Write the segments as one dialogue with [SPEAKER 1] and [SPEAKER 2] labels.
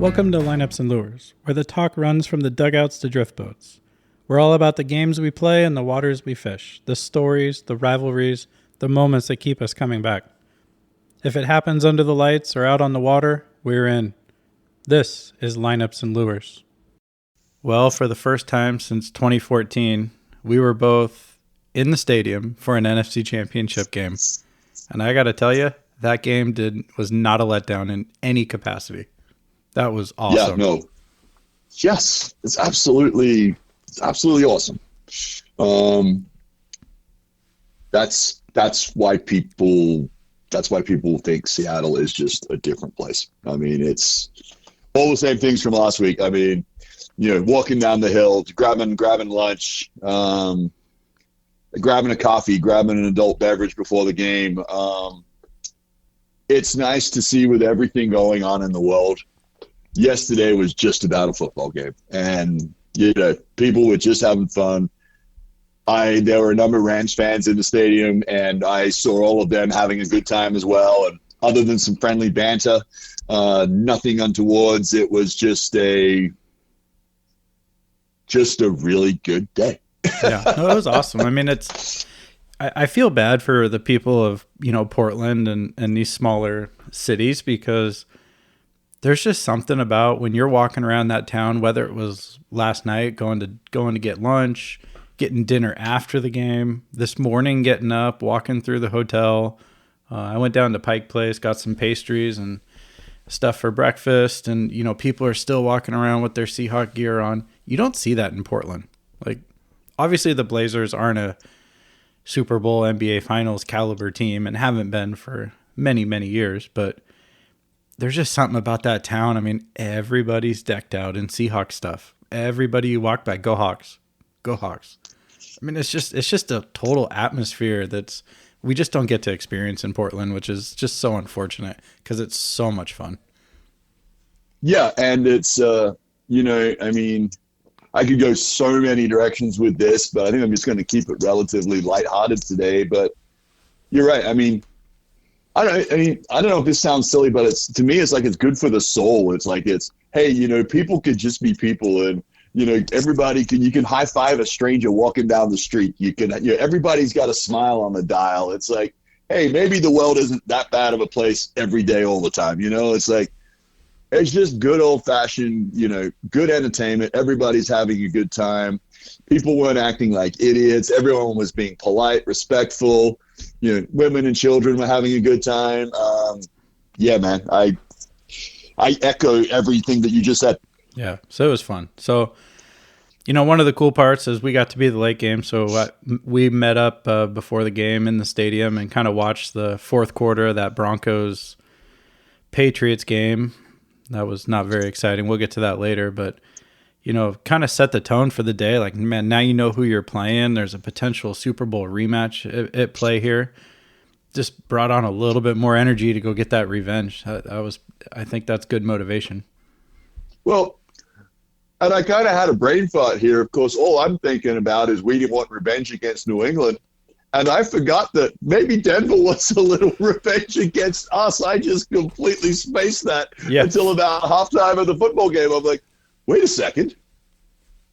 [SPEAKER 1] Welcome to Lineups and Lures, where the talk runs from the dugouts to drift boats. We're all about the games we play and the waters we fish, the stories, the rivalries, the moments that keep us coming back. If it happens under the lights or out on the water, we're in. This is Lineups and Lures. Well, for the first time since 2014, we were both in the stadium for an NFC Championship game. And I got to tell you, that game was not a letdown in any capacity. That was awesome.
[SPEAKER 2] Yeah, no. Yes, it's absolutely awesome. That's why people think Seattle is just a different place. I mean, it's all the same things from last week. I mean, walking down the hill, grabbing lunch, grabbing a coffee, grabbing an adult beverage before the game. It's nice to see with everything going on in the world. Yesterday was just about a football game, and people were just having fun. There were a number of Rams fans in the stadium, and I saw all of them having a good time as well. And other than some friendly banter, nothing untowards. It was just a really good day.
[SPEAKER 1] Yeah, no, it was awesome. I mean, I feel bad for the people of Portland and these smaller cities, because there's just something about when you're walking around that town, whether it was last night going to get lunch, getting dinner after the game, this morning getting up, walking through the hotel. I went down to Pike Place, got some pastries and stuff for breakfast, and people are still walking around with their Seahawks gear on. You don't see that in Portland. Like, obviously the Blazers aren't a Super Bowl NBA Finals caliber team and haven't been for many, many years, but there's just something about that town. I mean, everybody's decked out in Seahawks stuff. Everybody you walk by, go Hawks, go Hawks. I mean, it's just a total atmosphere that's we just don't get to experience in Portland, which is just so unfortunate because it's so much fun.
[SPEAKER 2] Yeah, and it's I mean, I could go so many directions with this, but I think I'm just going to keep it relatively lighthearted today. But you're right. I mean, I don't know if this sounds silly, but to me, it's like it's good for the soul. It's like hey, people could just be people, and everybody you can high five a stranger walking down the street. You can, everybody's got a smile on the dial. It's like, hey, maybe the world isn't that bad of a place every day, all the time. It's like it's just good old fashioned, good entertainment. Everybody's having a good time. People weren't acting like idiots. Everyone was being polite, respectful. Women and children were having a good time. Yeah, man, I echo everything that you just said.
[SPEAKER 1] Yeah, so it was fun. So, one of the cool parts is we got to be the late game. So we met up before the game in the stadium and kind of watched the fourth quarter of that Broncos-Patriots game. That was not very exciting. We'll get to that later, but kind of set the tone for the day. Like, man, now you know who you're playing. There's a potential Super Bowl rematch at play here. Just brought on a little bit more energy to go get that revenge. I think that's good motivation.
[SPEAKER 2] Well, and I kind of had a brain thought here. Of course, all I'm thinking about is we didn't want revenge against New England. And I forgot that maybe Denver wants a little revenge against us. I just completely spaced that until about halftime of the football game. I'm like, wait a second.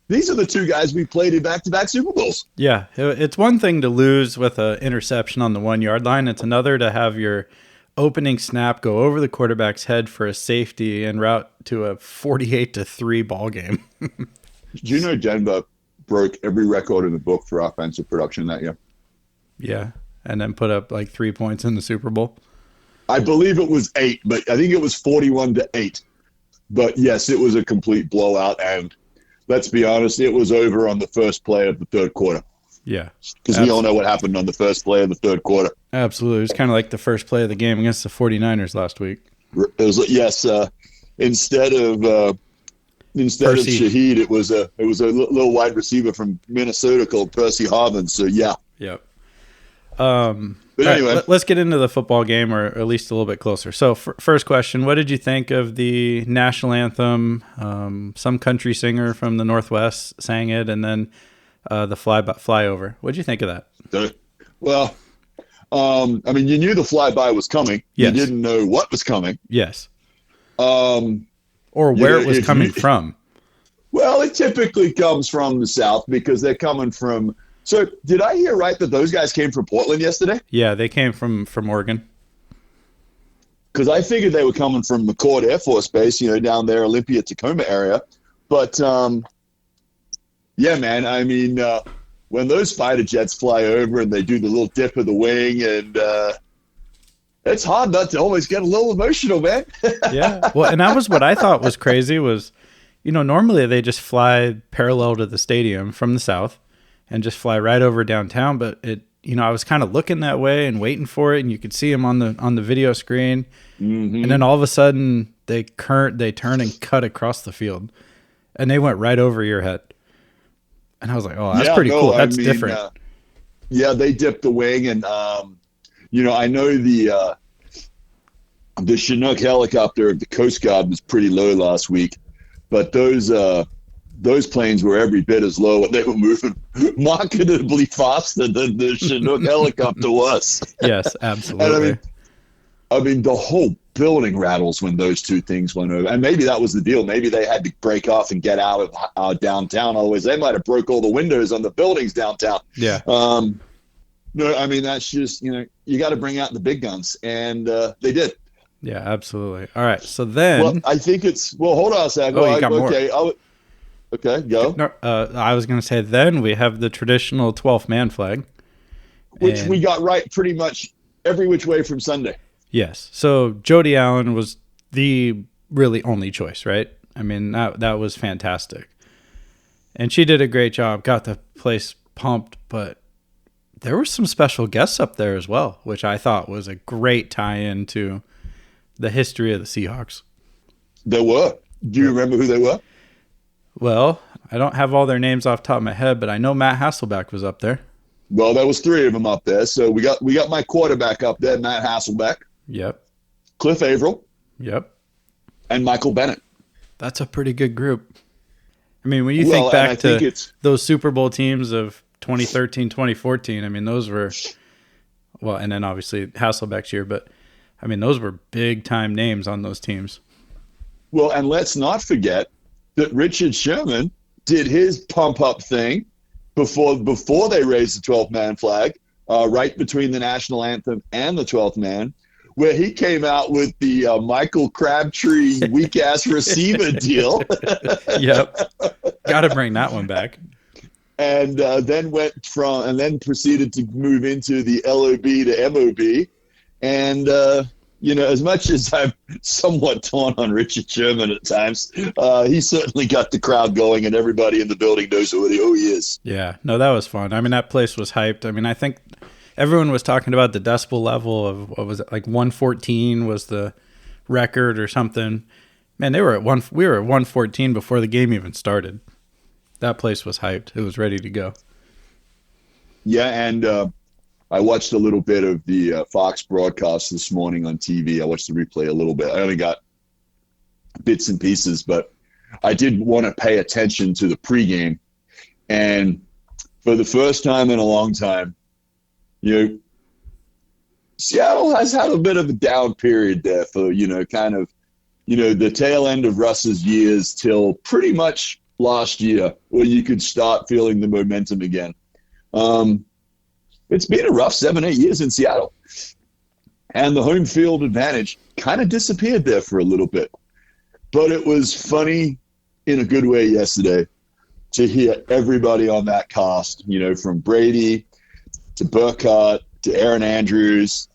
[SPEAKER 2] These are the two guys we played in back-to-back Super Bowls.
[SPEAKER 1] Yeah, it's one thing to lose with an interception on the 1-yard line. It's another to have your opening snap go over the quarterback's head for a safety en route to a 48-3 ball game.
[SPEAKER 2] Did you know Denver broke every record in the book for offensive production that year?
[SPEAKER 1] Yeah, and then put up like 3 points in the Super Bowl.
[SPEAKER 2] I believe it was 8, but I think it was 41-8. But yes, it was a complete blowout, and let's be honest, it was over on the first play of the third quarter.
[SPEAKER 1] Yeah.
[SPEAKER 2] Because we all know what happened on the first play of the third quarter.
[SPEAKER 1] Absolutely. It was kind of like the first play of the game against the 49ers last week.
[SPEAKER 2] It was, yes, instead of Shaheed, it was a little wide receiver from Minnesota called Percy Harvin. So yeah.
[SPEAKER 1] Yep.
[SPEAKER 2] But anyway,
[SPEAKER 1] right, let's get into the football game, or at least a little bit closer. So, first question: what did you think of the national anthem? Some country singer from the Northwest sang it, and then the flyover. What did you think of that?
[SPEAKER 2] Well, I mean, you knew the flyby was coming.
[SPEAKER 1] Yes.
[SPEAKER 2] You didn't know what was coming.
[SPEAKER 1] Yes.
[SPEAKER 2] All
[SPEAKER 1] or where it was coming from.
[SPEAKER 2] Well, it typically comes from the south because they're coming from. So, did I hear right that those guys came from Portland yesterday?
[SPEAKER 1] Yeah, they came from Oregon.
[SPEAKER 2] Because I figured they were coming from McCord Air Force Base, down there, Olympia, Tacoma area. But yeah, man, I mean, when those fighter jets fly over and they do the little dip of the wing, and it's hard not to always get a little emotional, man.
[SPEAKER 1] Yeah, well, and that was what I thought was crazy was, normally they just fly parallel to the stadium from the south and just fly right over downtown. But I was kind of looking that way and waiting for it, and you could see them on the video screen. Mm-hmm. And then all of a sudden they turn and cut across the field, and they went right over your head. And I was like, oh, that's pretty cool. That's different.
[SPEAKER 2] Yeah, they dipped the wing, and I know the Chinook helicopter of the Coast Guard was pretty low last week, but those planes were every bit as low, and they were moving markedly faster than the Chinook helicopter was.
[SPEAKER 1] Yes, absolutely.
[SPEAKER 2] And I mean, the whole building rattles when those two things went over. And maybe that was the deal. Maybe they had to break off and get out of downtown always. They might have broke all the windows on the buildings downtown.
[SPEAKER 1] Yeah.
[SPEAKER 2] No, I mean, that's just, you got to bring out the big guns. And they did.
[SPEAKER 1] Yeah, absolutely. All right. So then.
[SPEAKER 2] Well, I think hold on a second.
[SPEAKER 1] Oh, you got more.
[SPEAKER 2] Okay, go.
[SPEAKER 1] No, I was going to say then we have the traditional 12th man flag.
[SPEAKER 2] Which we got right pretty much every which way from Sunday.
[SPEAKER 1] Yes. So Jody Allen was the really only choice, right? I mean, that was fantastic. And she did a great job, got the place pumped, but there were some special guests up there as well, which I thought was a great tie-in to the history of the Seahawks.
[SPEAKER 2] There were. Do you remember who they were?
[SPEAKER 1] Well, I don't have all their names off the top of my head, but I know Matt Hasselbeck was up there.
[SPEAKER 2] Well, there was 3 of them up there. So we got my quarterback up there, Matt Hasselbeck.
[SPEAKER 1] Yep.
[SPEAKER 2] Cliff Averill.
[SPEAKER 1] Yep.
[SPEAKER 2] And Michael Bennett.
[SPEAKER 1] That's a pretty good group. I mean, when you think back to those Super Bowl teams of 2013, 2014, I mean, those were, well, and then obviously Hasselbeck's year, but I mean, those were big time names on those teams.
[SPEAKER 2] Well, and let's not forget that Richard Sherman did his pump up thing before they raised the 12th man flag, right between the national anthem and the 12th man, where he came out with the Michael Crabtree weak ass receiver deal.
[SPEAKER 1] Yep, got to bring that one back.
[SPEAKER 2] And then proceeded to move into the LOB to MOB, and as much as I'm somewhat torn on Richard Sherman at times, he certainly got the crowd going, and everybody in the building knows who he is.
[SPEAKER 1] Yeah, no, that was fun. I mean, that place was hyped. I mean, I think everyone was talking about the decibel level of, what was it, like 114 was the record or something. Man, we were at 114 before the game even started. That place was hyped. It was ready to go.
[SPEAKER 2] Yeah, and I watched a little bit of the Fox broadcast this morning on TV. I watched the replay a little bit. I only got bits and pieces, but I did want to pay attention to the pregame. And for the first time in a long time, Seattle has had a bit of a down period there for, the tail end of Russ's years till pretty much last year, where you could start feeling the momentum again. It's been a rough 7-8 years in Seattle. And the home field advantage kind of disappeared there for a little bit. But it was funny in a good way yesterday to hear everybody on that cast, from Brady to Burkhardt to Aaron Andrews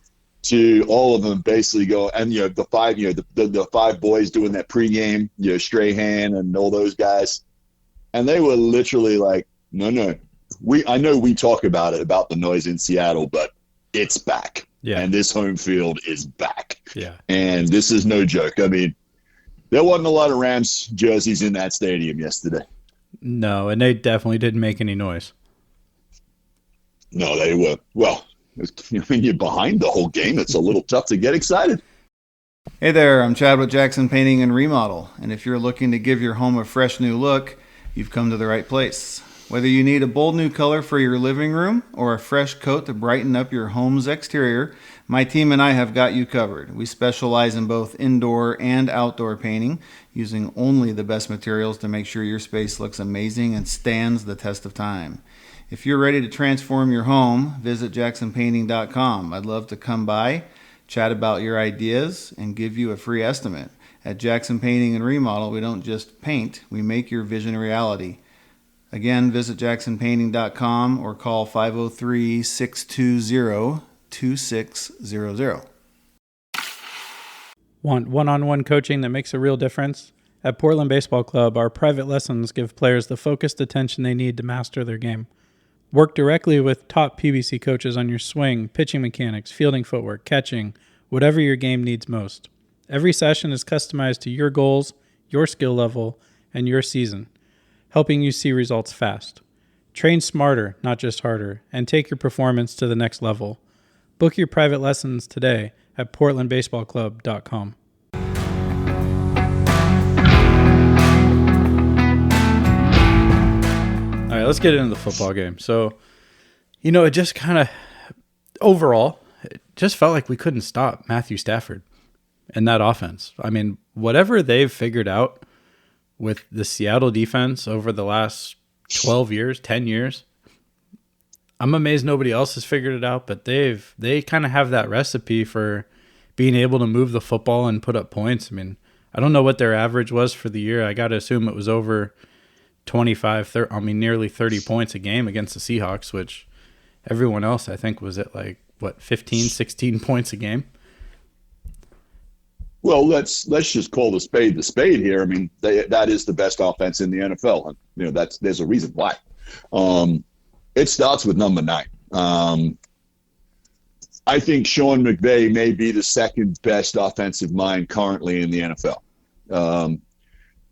[SPEAKER 2] to all of them basically go, and the 5 boys doing that pregame, Strahan and all those guys. And they were literally like, no. I know we talk about the noise in Seattle, but it's back.
[SPEAKER 1] Yeah.
[SPEAKER 2] And this home field is back.
[SPEAKER 1] Yeah.
[SPEAKER 2] And this is no joke. I mean, there wasn't a lot of Rams jerseys in that stadium yesterday.
[SPEAKER 1] No, and they definitely didn't make any noise.
[SPEAKER 2] No, they were. Well, when you're behind the whole game, it's a little tough to get excited.
[SPEAKER 3] Hey there, I'm Chad with Jackson Painting and Remodel. And if you're looking to give your home a fresh new look, you've come to the right place. Whether you need a bold new color for your living room or a fresh coat to brighten up your home's exterior, my team and I have got you covered. We specialize in both indoor and outdoor painting, using only the best materials to make sure your space looks amazing and stands the test of time. If you're ready to transform your home, visit jacksonpainting.com. I'd love to come by, chat about your ideas, and give you a free estimate. At Jackson Painting and Remodel, we don't just paint, we make your vision a reality. Again, visit jacksonpainting.com or call 503-620-2600.
[SPEAKER 1] Want one-on-one coaching that makes a real difference? At Portland Baseball Club, our private lessons give players the focused attention they need to master their game. Work directly with top PBC coaches on your swing, pitching mechanics, fielding footwork, catching, whatever your game needs most. Every session is customized to your goals, your skill level, and your season, helping you see results fast. Train smarter, not just harder, and take your performance to the next level. Book your private lessons today at portlandbaseballclub.com. All right, let's get into the football game. So, it just kind of, overall, it just felt like we couldn't stop Matthew Stafford and that offense. I mean, whatever they've figured out with the Seattle defense over the last 12 years, 10 years, I'm amazed nobody else has figured it out, but they kind of have that recipe for being able to move the football and put up points. I mean, I don't know what their average was for the year. I got to assume it was over 25, 30, nearly 30 points a game against the Seahawks, which everyone else, I think, was at 15, 16 points a game.
[SPEAKER 2] Well, let's just call the spade here. I mean, that is the best offense in the NFL. There's a reason why. It starts with number 9. I think Sean McVay may be the second best offensive mind currently in the NFL.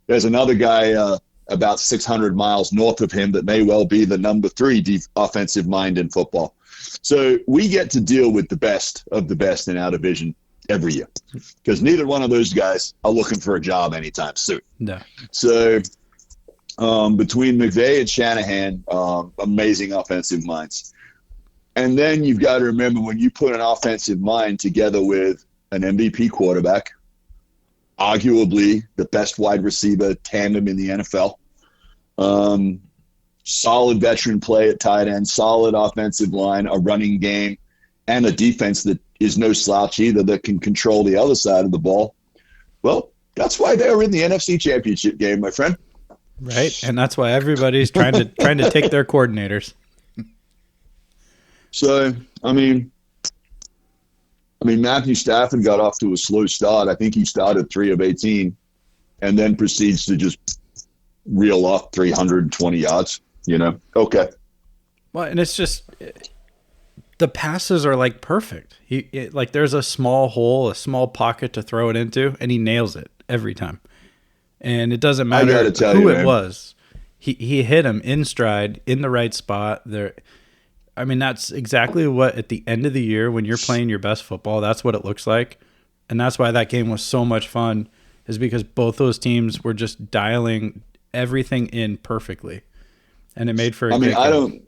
[SPEAKER 2] There's another guy about 600 miles north of him that may well be the number 3 offensive mind in football. So we get to deal with the best of the best in our division every year, because neither one of those guys are looking for a job anytime soon.
[SPEAKER 1] No.
[SPEAKER 2] So between McVay and Shanahan, amazing offensive minds. And then you've got to remember, when you put an offensive mind together with an MVP quarterback, arguably the best wide receiver tandem in the NFL, solid veteran play at tight end, solid offensive line, a running game, and a defense that is no slouch either, that can control the other side of the ball. Well, that's why they're in the NFC Championship game, my friend.
[SPEAKER 1] Right, and that's why everybody's trying to take their coordinators.
[SPEAKER 2] So, I mean, Matthew Stafford got off to a slow start. I think he started 3 of 18 and then proceeds to just reel off 320 yards, Okay.
[SPEAKER 1] Well, and it's just the passes are perfect. There's a small hole, a small pocket to throw it into, and he nails it every time. And it doesn't matter who it was. He hit him in stride, in the right spot. That's exactly what, at the end of the year, when you're playing your best football, that's what it looks like. And that's why that game was so much fun, is because both those teams were just dialing everything in perfectly. And it made for a great game.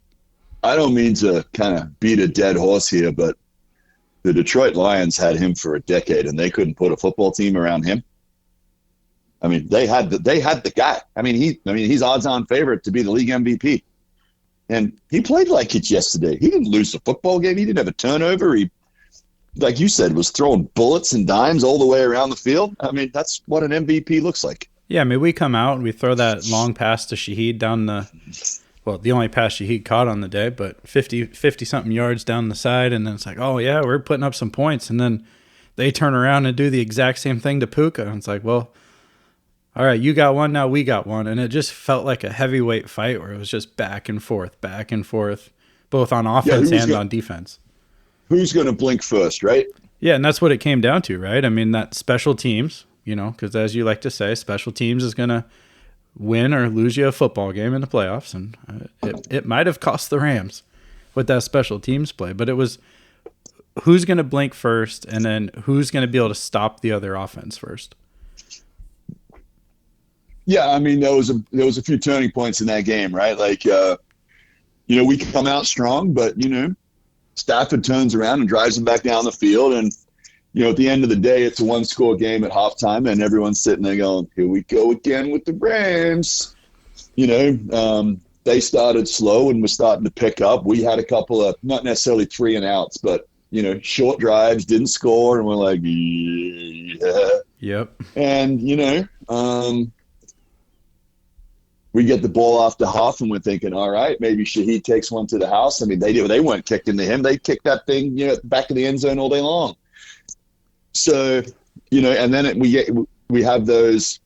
[SPEAKER 2] I don't mean to kind of beat a dead horse here, but the Detroit Lions had him for a decade, and they couldn't put a football team around him. I mean, they had the guy. He's odds-on favorite to be the league MVP, and he played like it yesterday. He didn't lose the football game. He didn't have a turnover. He, like you said, was throwing bullets and dimes all the way around the field. That's what an MVP looks like. Yeah,
[SPEAKER 1] we come out and we throw that long pass to Shaheed down the only pass Shaheed caught on the day, but 50-something yards down the side, and then it's like, oh, yeah, we're putting up some points. And then they turn around and do the exact same thing to Puka. And it's like, well, all right, you got one, now we got one. And it just felt like a heavyweight fight where it was just back and forth, both on offense and on defense.
[SPEAKER 2] Who's going to blink first, right?
[SPEAKER 1] Yeah, and that's what it came down to, right? That special teams, because as you like to say, special teams is going to win or lose you a football game in the playoffs, and it might have cost the Rams with that special teams play, but it was who's going to blink first, and then who's going to be able to stop the other offense first.
[SPEAKER 2] Yeah, I mean, there was a few turning points in that game, right? Like, we come out strong, but Stafford turns around and drives them back down the field, and at the end of the day, it's a one-score game at halftime, and everyone's sitting there going, "Here we go again with the Rams." They started slow and were starting to pick up. We had a couple of not necessarily 3 and outs, but short drives, didn't score, and we're like, yeah.
[SPEAKER 1] Yep.
[SPEAKER 2] And we get the ball after half, and we're thinking, all right, maybe Shaheed takes one to the house. I mean, they weren't kicked into him; they kicked that thing, back of the end zone all day long. So, and then we have those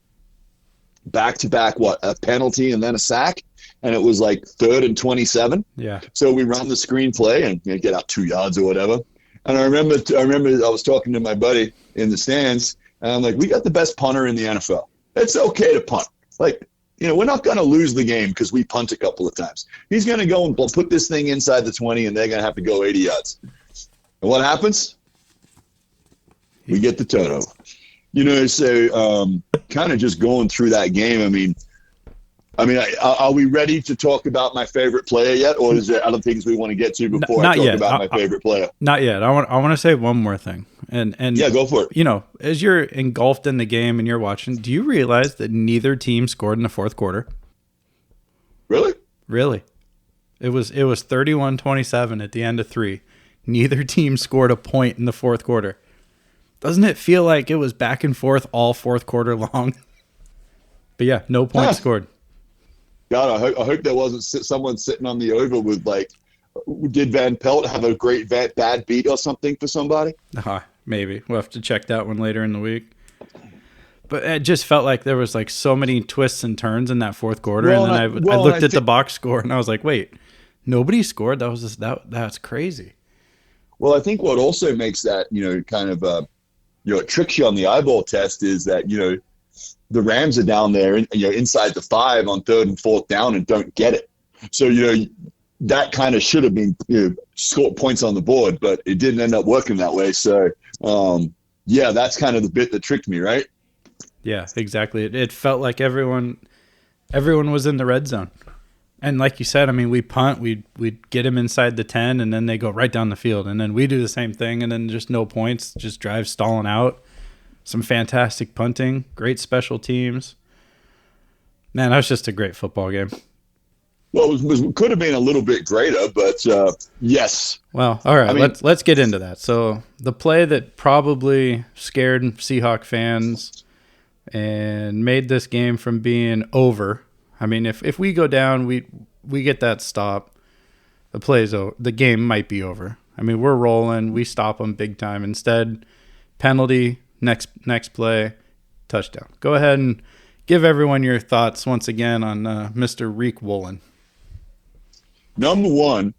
[SPEAKER 2] back-to-back, a penalty and then a sack, and it was like 3rd and 27.
[SPEAKER 1] Yeah.
[SPEAKER 2] So we run the screenplay and get out 2 yards or whatever. And I remember I was talking to my buddy in the stands, and I'm like, we got the best punter in the NFL. It's okay to punt. Like, we're not going to lose the game because we punt a couple of times. He's going to go and put this thing inside the 20, and they're going to have to go 80 yards. And what happens? We get the turnover. So kind of just going through that game. I mean, are we ready to talk about my favorite player yet, or is there other things we want to get to before I talk about my favorite player?
[SPEAKER 1] Not yet. I want to say one more thing. And
[SPEAKER 2] yeah, go for it.
[SPEAKER 1] As you're engulfed in the game and you're watching, do you realize that neither team scored in the fourth quarter?
[SPEAKER 2] Really?
[SPEAKER 1] Really. It was 31-27 at the end of 3. Neither team scored a point in the fourth quarter. Doesn't it feel like it was back and forth all fourth quarter long? But yeah, no points scored.
[SPEAKER 2] God, I hope there wasn't someone sitting on the over with, like, did Van Pelt have a great bad beat or something for somebody?
[SPEAKER 1] Maybe. We'll have to check that one later in the week. But it just felt like there was like so many twists and turns in that fourth quarter. Well, and then I looked at the box score and I was like, wait, nobody scored? That's crazy.
[SPEAKER 2] Well, I think what also makes that, kind of it tricks you on the eyeball test is that, the Rams are down there, inside the 5 on 3rd and 4th down and don't get it. So, that kind of should have been, scored points on the board, but it didn't end up working that way. So, that's kind of the bit that tricked me, right?
[SPEAKER 1] Yeah, exactly. It felt like everyone was in the red zone. And like you said, I mean, we punt, we'd get him inside the 10, and then they go right down the field. And then we do the same thing, and then just no points, just drive stalling out. Some fantastic punting, great special teams. Man, that was just a great football game.
[SPEAKER 2] Well, it could have been a little bit greater, but yes.
[SPEAKER 1] Well, all right, let's get into that. So the play that probably scared Seahawks fans and made this game from being over. I mean, if we go down, we get that stop, the game might be over. I mean, we're rolling, we stop them big time. Instead, penalty, next play, touchdown. Go ahead and give everyone your thoughts once again on Mr. Reek Woolen.
[SPEAKER 2] Number one,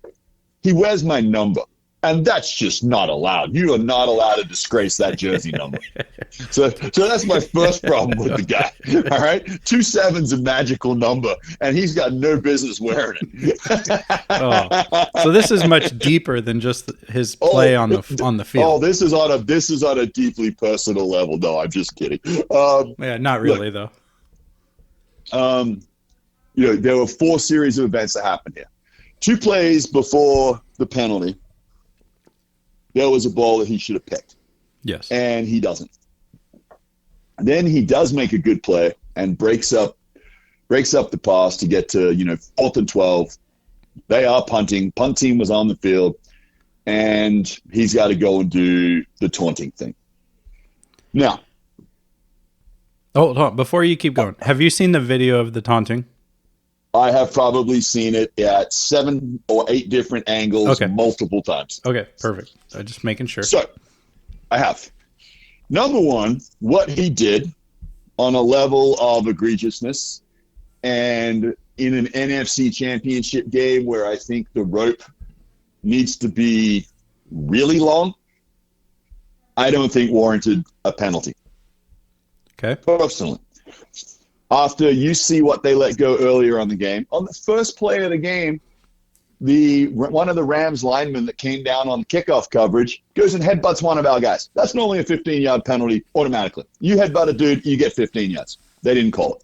[SPEAKER 2] he wears my number, and that's just not allowed. You are not allowed to disgrace that jersey number. So that's my first problem with the guy. All right, 27's a magical number, and he's got no business wearing it.
[SPEAKER 1] So this is much deeper than just his play on the field.
[SPEAKER 2] Oh, this is on a deeply personal level. No, I'm just kidding.
[SPEAKER 1] Not really though.
[SPEAKER 2] There were 4 series of events that happened here. 2 plays before the penalty, there was a ball that he should have picked.
[SPEAKER 1] Yes.
[SPEAKER 2] And he doesn't. Then he does make a good play and breaks up the pass to get to, 4th and 12. They are punting. Punt team was on the field, and he's got to go and do the taunting thing. Now.
[SPEAKER 1] Hold on. Before you keep going, have you seen the video of the taunting?
[SPEAKER 2] I have probably seen it at 7 or 8 different angles multiple times.
[SPEAKER 1] Okay, perfect. I'm just making sure.
[SPEAKER 2] So, I have. Number one, what he did on a level of egregiousness and in an NFC Championship game where I think the rope needs to be really long, I don't think warranted a penalty.
[SPEAKER 1] Okay.
[SPEAKER 2] Personally. After you see what they let go earlier on the game, on the first play of the game, one of the Rams linemen that came down on the kickoff coverage goes and headbutts one of our guys. That's normally a 15-yard penalty automatically. You headbutt a dude, you get 15 yards. They didn't call it.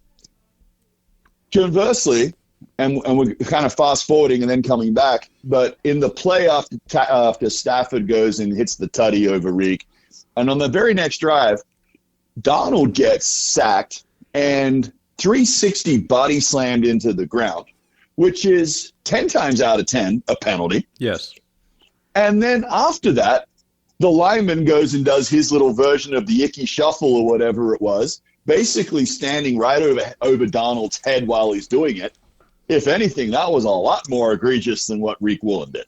[SPEAKER 2] Conversely, and we're kind of fast forwarding and then coming back, but in the play after Stafford goes and hits the tutty over Reek, and on the very next drive, Donald gets sacked and 360 body slammed into the ground, which is 10 times out of 10 a penalty.
[SPEAKER 1] Yes.
[SPEAKER 2] And then after that, the lineman goes and does his little version of the icky shuffle or whatever it was, basically standing right over Donald's head while he's doing it. If anything, that was a lot more egregious than what Reek Woolen did.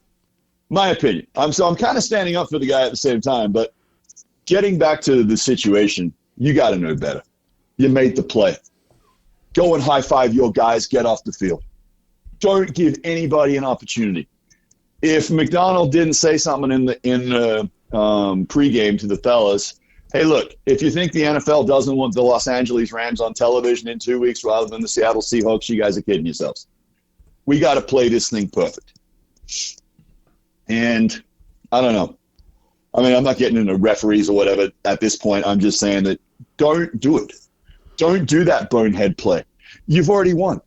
[SPEAKER 2] My opinion. I'm kind of standing up for the guy at the same time, but getting back to the situation, you got to know better. You made the play. Go and high-five your guys, get off the field. Don't give anybody an opportunity. If McDonald didn't say something in the pregame to the fellas, hey, look, if you think the NFL doesn't want the Los Angeles Rams on television in 2 weeks rather than the Seattle Seahawks, you guys are kidding yourselves. We got to play this thing perfect. And I don't know. I mean, I'm not getting into referees or whatever at this point. I'm just saying that don't do it. Don't do that bonehead play. You've already won.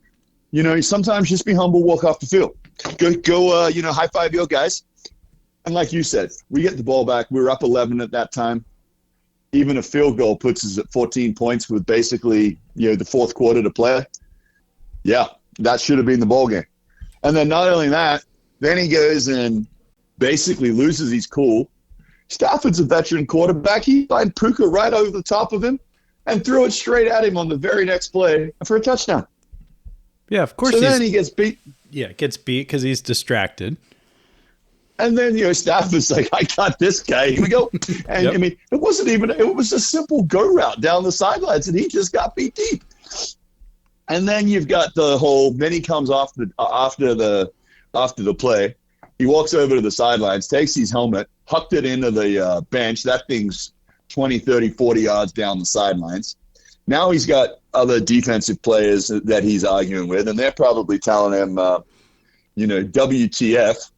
[SPEAKER 2] You know, sometimes just be humble, walk off the field. Go, high-five your guys. And like you said, we get the ball back. We were up 11 at that time. Even a field goal puts us at 14 points with basically, the fourth quarter to play. Yeah, that should have been the ball game. And then not only that, then he goes and basically loses his cool. Stafford's a veteran quarterback. He lined Puka right over the top of him and threw it straight at him on the very next play for a touchdown.
[SPEAKER 1] Yeah, of course.
[SPEAKER 2] So then he gets beat.
[SPEAKER 1] Yeah, gets beat because he's distracted.
[SPEAKER 2] And then, Stafford's like, I got this guy. Here we go. And,
[SPEAKER 1] Yep.
[SPEAKER 2] I mean, it was a simple go route down the sidelines, and he just got beat deep. And then you've got the whole, then he comes after the play. He walks over to the sidelines, takes his helmet, hucked it into the bench. That thing's 20, 30, 40 yards down the sidelines. Now he's got other defensive players that he's arguing with, and they're probably telling him, WTF,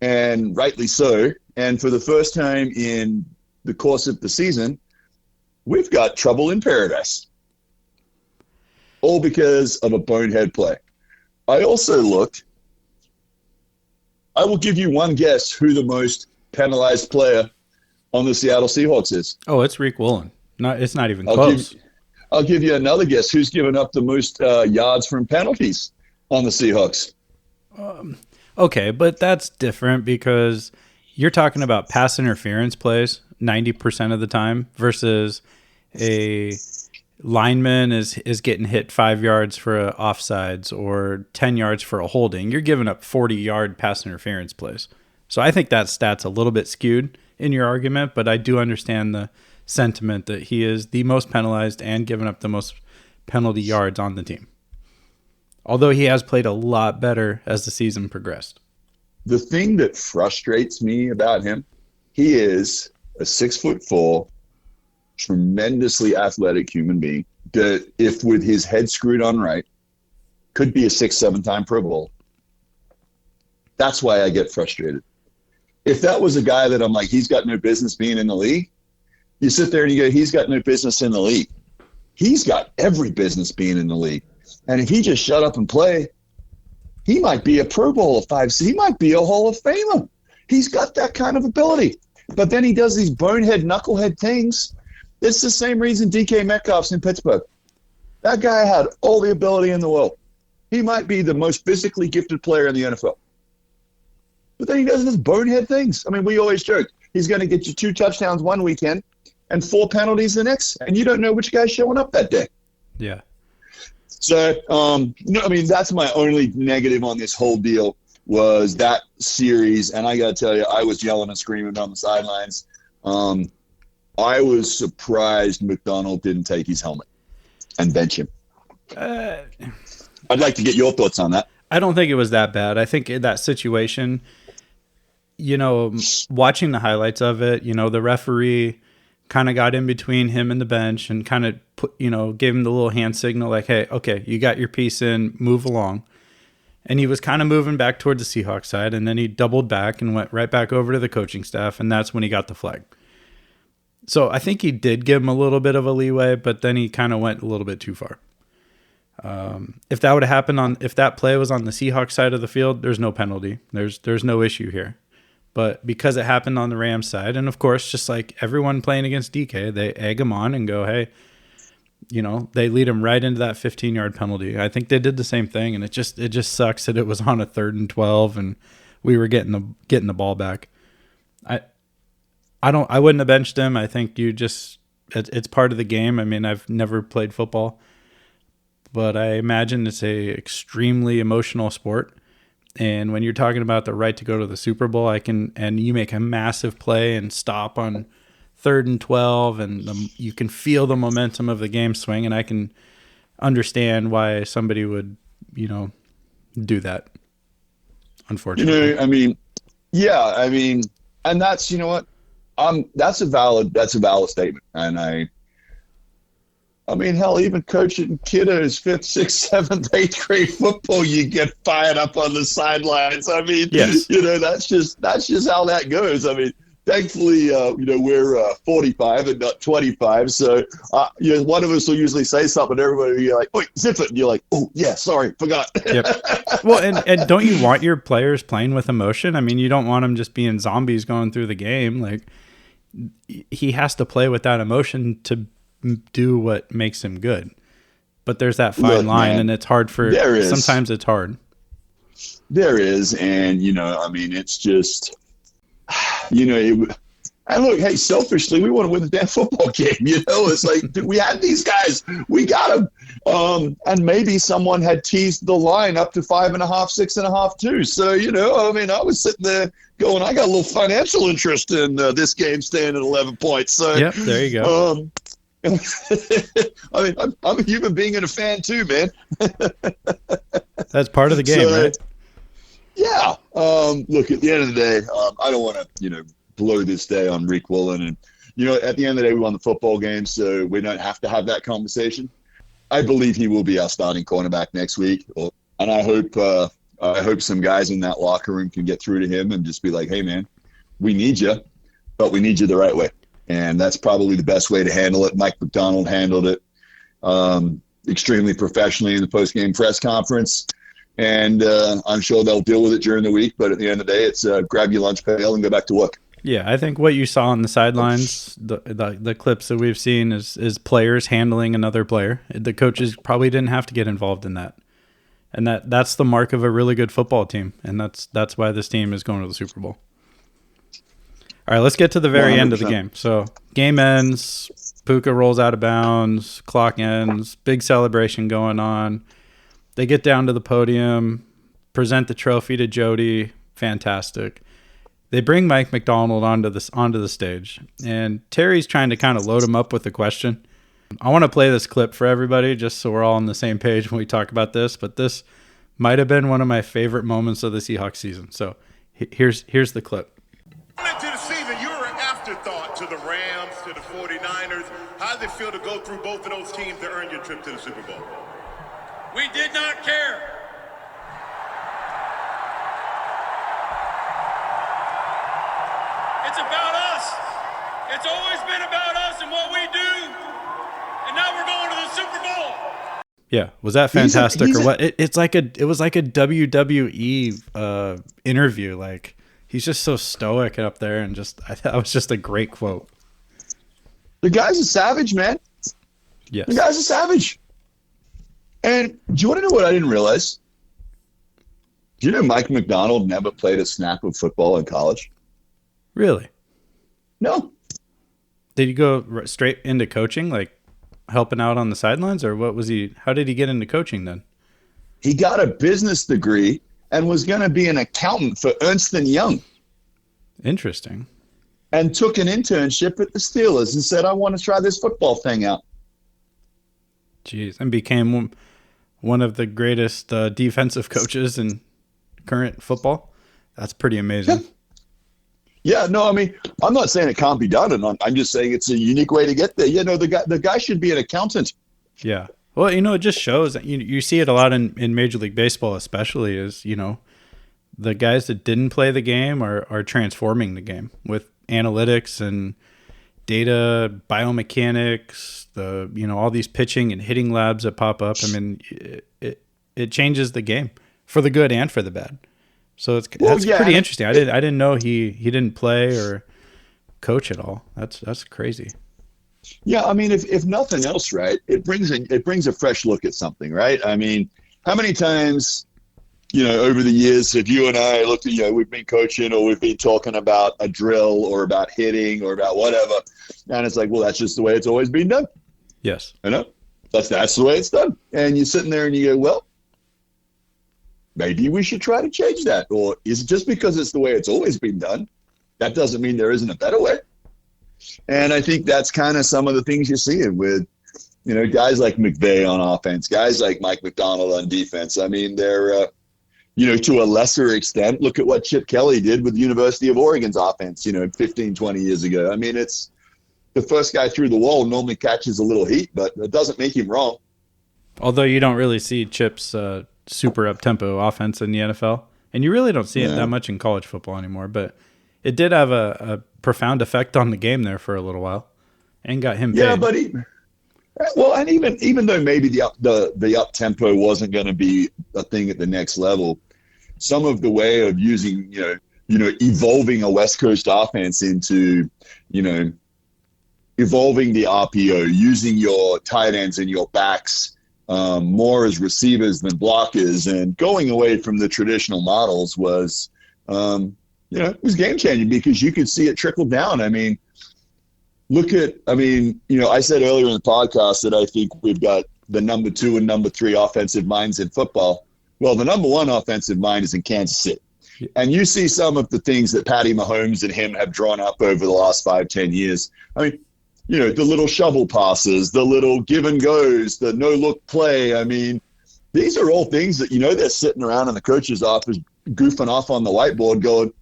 [SPEAKER 2] and rightly so. And for the first time in the course of the season, we've got trouble in paradise. All because of a bonehead play. I also looked. I will give you one guess who the most penalized player on the Seattle Seahawks is.
[SPEAKER 1] Oh, it's Reek Woolen. It's not even close.
[SPEAKER 2] I'll give you another guess. Who's given up the most yards from penalties on the Seahawks?
[SPEAKER 1] Okay, but that's different because you're talking about pass interference plays 90% of the time versus a lineman is getting hit 5 yards for a offsides or 10 yards for a holding. You're giving up 40-yard pass interference plays. So I think that stat's a little bit skewed in your argument, but I do understand the sentiment that he is the most penalized and given up the most penalty yards on the team. Although he has played a lot better as the season progressed.
[SPEAKER 2] The thing that frustrates me about him, he is a 6'4", tremendously athletic human being that, if with his head screwed on right, could be a 6-7 time Pro Bowl. That's why I get frustrated. If that was a guy that I'm like, he's got no business being in the league, you sit there and you go, he's got no business in the league. He's got every business being in the league. And if he just shut up and play, he might be a Pro Bowl of 5. He might be a Hall of Famer. He's got that kind of ability. But then he does these bonehead, knucklehead things. It's the same reason DK Metcalf's in Pittsburgh. That guy had all the ability in the world. He might be the most physically gifted player in the NFL. But then he does these bonehead things. I mean, we always joke, he's going to get you 2 touchdowns one weekend and 4 penalties the next, and you don't know which guy's showing up that day.
[SPEAKER 1] Yeah.
[SPEAKER 2] So, that's my only negative on this whole deal was that series. And I got to tell you, I was yelling and screaming on the sidelines. I was surprised McDonald didn't take his helmet and bench him. I'd like to get your thoughts on that.
[SPEAKER 1] I don't think it was that bad. I think in that situation, watching the highlights of it, the referee kind of got in between him and the bench and kind of gave him the little hand signal like, hey, okay, you got your piece in, move along. And he was kind of moving back toward the Seahawks side, and then he doubled back and went right back over to the coaching staff, and that's when he got the flag. So I think he did give him a little bit of a leeway, but then he kind of went a little bit too far. If that would have happened if that play was on the Seahawks side of the field, there's no penalty. There's no issue here. But because it happened on the Rams side, and of course, just like everyone playing against DK, they egg him on and go, hey, they lead him right into that 15-yard penalty. I think they did the same thing, and it just sucks that it was on a 3rd and 12, and we were getting the ball back. I wouldn't have benched him. I think it's part of the game. I mean, I've never played football, but I imagine it's a extremely emotional sport. And when you're talking about the right to go to the Super Bowl, and you make a massive play and stop on 3rd and 12, and you can feel the momentum of the game swing, and I can understand why somebody would, do that. Unfortunately,
[SPEAKER 2] and that's that's a valid statement, and I mean, hell, even coaching kiddos 5th, 6th, 7th, 8th grade football, you get fired up on the sidelines. I mean,
[SPEAKER 1] yes.
[SPEAKER 2] That's just how that goes. I mean, thankfully, we're 45 and not 25. So, one of us will usually say something, everybody will be like, "Wait, zip it," and you're like, "Oh yeah, sorry, forgot."
[SPEAKER 1] Yep. Well, and don't you want your players playing with emotion? I mean, you don't want them just being zombies going through the game. Like, he has to play with that emotion to do what makes him good. But there's that fine line, man, and it's hard sometimes it's hard.
[SPEAKER 2] There is, and it's just, and look, hey, selfishly, we want to win the damn football game. It's like, dude, we had these guys, we got them, and maybe someone had teased the line up to 5.5, 6.5 too. So I was sitting there going, I got a little financial interest in this game staying at 11 points. So
[SPEAKER 1] yep, there you go.
[SPEAKER 2] I mean, I'm a human being and a fan too, man.
[SPEAKER 1] That's part of the game, right?
[SPEAKER 2] Yeah. Look, at the end of the day, I don't want to, blow this day on Reek Woolen. And, at the end of the day, we won the football game, so we don't have to have that conversation. I believe he will be our starting cornerback next week. And I hope some guys in that locker room can get through to him and just be like, hey, man, we need you, but we need you the right way. And that's probably the best way to handle it. Mike McDonald handled it extremely professionally in the post-game press conference. And I'm sure they'll deal with it during the week. But at the end of the day, it's grab your lunch pail and go back to work.
[SPEAKER 1] Yeah, I think what you saw on the sidelines, the clips that we've seen is players handling another player. The coaches probably didn't have to get involved in that. And that's the mark of a really good football team. And that's why this team is going to the Super Bowl. All right, let's get to the very 100%. End of the game. So game ends, Puka rolls out of bounds, clock ends, big celebration going on. They get down to the podium, present the trophy to Jody. Fantastic. They bring Mike McDonald onto the stage, and Terry's trying to kind of load him up with a question. I want to play this clip for everybody just so we're all on the same page when we talk about this, but this might have been one of my favorite moments of the Seahawks season. So here's the clip.
[SPEAKER 4] Into the season, you're an afterthought to the Rams, to the 49ers. How does it feel to go through both of those teams to earn your trip to the Super Bowl?
[SPEAKER 5] We did not care. It's about us. It's always been about us and what we do. And now we're going to the Super Bowl.
[SPEAKER 1] Yeah, was that fantastic or what? It was like a WWE interview. Like, he's just so stoic up there, and I thought it was just a great quote.
[SPEAKER 2] The guy's a savage, man.
[SPEAKER 1] Yes,
[SPEAKER 2] the guy's a savage. And do you want to know what I didn't realize? Do you know Mike McDonald never played a snap of football in college?
[SPEAKER 1] Really?
[SPEAKER 2] No.
[SPEAKER 1] Did he go straight into coaching, like helping out on the sidelines, or what was he? How did he get into coaching then?
[SPEAKER 2] He got a business degree and was going to be an accountant for Ernst & Young.
[SPEAKER 1] Interesting.
[SPEAKER 2] And took an internship at the Steelers and said, I want to try this football thing out.
[SPEAKER 1] Jeez, and became one of the greatest defensive coaches in current football. That's pretty amazing.
[SPEAKER 2] Yeah, no, I mean, I'm not saying it can't be done, and I'm just saying it's a unique way to get there. The guy should be an accountant.
[SPEAKER 1] Yeah. Well, it just shows that you see it a lot in Major League Baseball, especially is, the guys that didn't play the game are transforming the game with analytics and data, biomechanics, all these pitching and hitting labs that pop up. I mean, it changes the game for the good and for the bad. So that's pretty interesting. I didn't know he didn't play or coach at all. That's crazy.
[SPEAKER 2] Yeah, I mean, if nothing else, right, it brings a fresh look at something, right? I mean, how many times, over the years have you and I looked at, we've been coaching or we've been talking about a drill or about hitting or about whatever, and it's like, well, that's just the way it's always been done.
[SPEAKER 1] Yes.
[SPEAKER 2] That's the way it's done. And you're sitting there and you go, well, maybe we should try to change that. Or is it just because it's the way it's always been done? That doesn't mean there isn't a better way. And I think that's kind of some of the things you're seeing with, guys like McVay on offense, guys like Mike McDonald on defense. I mean, they're, to a lesser extent, look at what Chip Kelly did with the University of Oregon's offense, 15, 20 years ago. I mean, it's the first guy through the wall normally catches a little heat, but it doesn't make him wrong.
[SPEAKER 1] Although you don't really see Chip's super up-tempo offense in the NFL, and you really don't see it that much in college football anymore, but it did have a profound effect on the game there for a little while and got him paid.
[SPEAKER 2] Yeah, but and even though maybe the up tempo wasn't going to be a thing at the next level, some of the way of using evolving a West Coast offense into evolving the RPO, using your tight ends and your backs more as receivers than blockers, and going away from the traditional models was it was game changing because you could see it trickle down. I mean, I said earlier in the podcast that I think we've got the number 2 and number 3 offensive minds in football. Well, the number 1 offensive mind is in Kansas City. And you see some of the things that Patty Mahomes and him have drawn up over the last 5-10 years. I mean, the little shovel passes, the little give and goes, the no-look play. I mean, these are all things that, they're sitting around in the coach's office goofing off on the whiteboard going,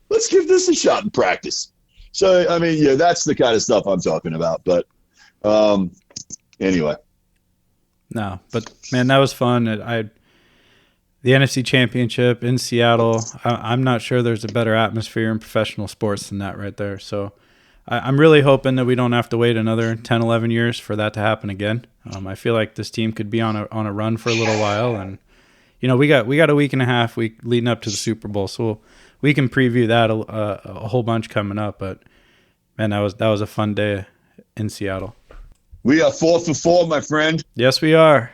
[SPEAKER 2] let's give this a shot in practice. So, I mean, that's the kind of stuff I'm talking about. But anyway.
[SPEAKER 1] No, but, man, that was fun. The NFC Championship in Seattle, I'm not sure there's a better atmosphere in professional sports than that right there. So I'm really hoping that we don't have to wait another 10, 11 years for that to happen again. I feel like this team could be on a run for a little while. And, we got a week and a half leading up to the Super Bowl. So we can preview that a whole bunch coming up, but man, that was a fun day in Seattle.
[SPEAKER 2] We are 4 for 4, my friend.
[SPEAKER 1] Yes, we are.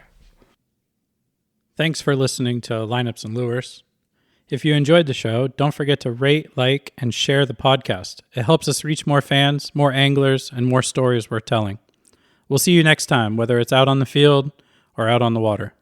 [SPEAKER 1] Thanks for listening to Lineups and Lures. If you enjoyed the show, don't forget to rate, like, and share the podcast. It helps us reach more fans, more anglers, and more stories worth telling. We'll see you next time, whether it's out on the field or out on the water.